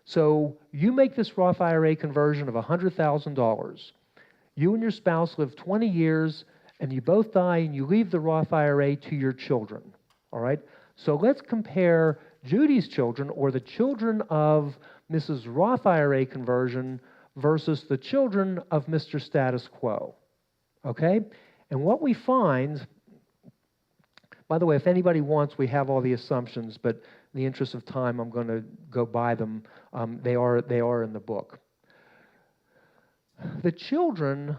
So you make this Roth IRA conversion of $100,000. You and your spouse live 20 years, and you both die, and you leave the Roth IRA to your children. All right? So let's compare Judy's children, or the children of Mrs. Roth IRA conversion, versus the children of Mr. Status Quo. Okay? And what we find, by the way, if anybody wants, we have all the assumptions, but in the interest of time, I'm going to go by them. They are in the book. The children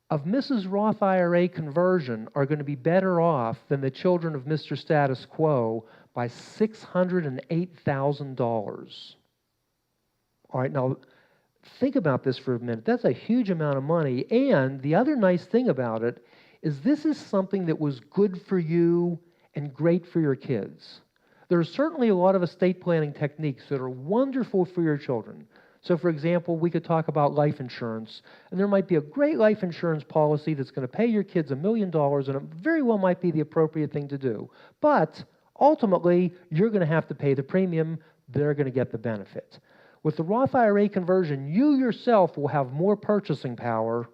of Mrs. Roth IRA conversion are going to be better off than the children of Mr. Status Quo by $608,000. All right, now think about this for a minute. That's a huge amount of money, and the other nice thing about it is this is something that was good for you and great for your kids. There are certainly a lot of estate planning techniques that are wonderful for your children. So, for example, we could talk about life insurance, and there might be a great life insurance policy that's going to pay your kids $1 million, and it very well might be the appropriate thing to do. But ultimately, you're going to have to pay the premium. They're going to get the benefit. With the Roth IRA conversion, you yourself will have more purchasing power.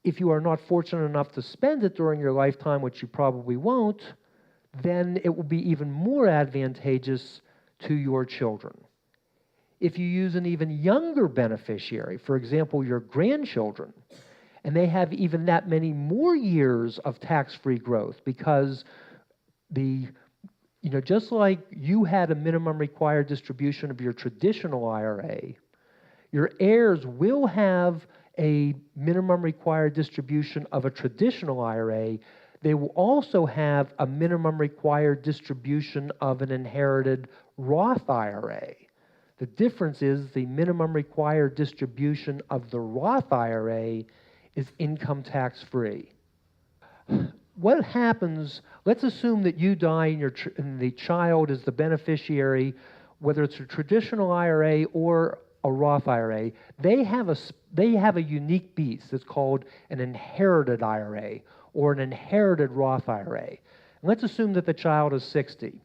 If you are not fortunate enough to spend it during your lifetime, which you probably won't, then it will be even more advantageous to your children. If you use an even younger beneficiary, for example, your grandchildren, and they have even that many more years of tax-free growth, because just like you had a minimum required distribution of your traditional IRA, your heirs will have a minimum required distribution of a traditional IRA. They will also have a minimum required distribution of an inherited Roth IRA. The difference is the minimum required distribution of the Roth IRA is income tax-free. What happens, let's assume that you die and the child is the beneficiary, whether it's a traditional IRA or a Roth IRA, they have a unique beast that's called an inherited IRA or an inherited Roth IRA. And let's assume that the child is 60.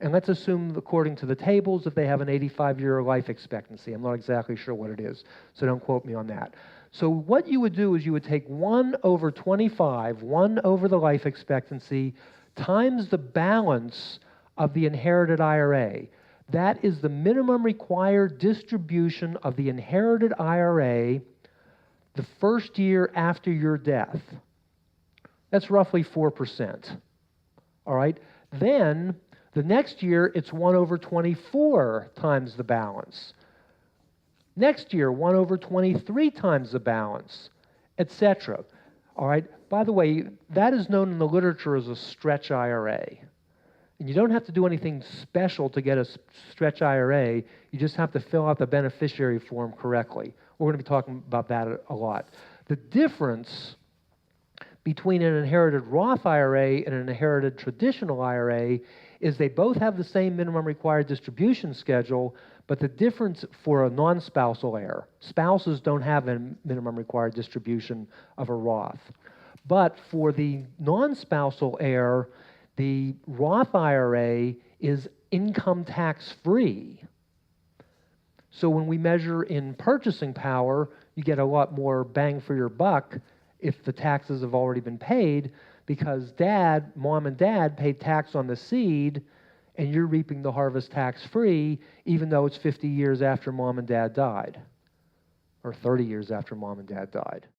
And let's assume, according to the tables, that they have an 85-year life expectancy. I'm not exactly sure what it is, so don't quote me on that. So what you would do is you would take 1 over 25, 1 over the life expectancy, times the balance of the inherited IRA. That is the minimum required distribution of the inherited IRA the first year after your death. That's roughly 4%. All right? Then the next year, it's 1 over 24 times the balance. Next year, 1 over 23 times the balance, etc. All right? By the way, that is known in the literature as a stretch IRA. And you don't have to do anything special to get a stretch IRA. You just have to fill out the beneficiary form correctly. We're going to be talking about that a lot. The difference between an inherited Roth IRA and an inherited traditional IRA is they both have the same minimum required distribution schedule, but the difference for a non-spousal heir, spouses don't have a minimum required distribution of a Roth. But for the non-spousal heir, the Roth IRA is income tax-free. So when we measure in purchasing power, you get a lot more bang for your buck if the taxes have already been paid, because mom and dad paid tax on the seed, and you're reaping the harvest tax-free, even though it's 50 years after mom and dad died, or 30 years after mom and dad died.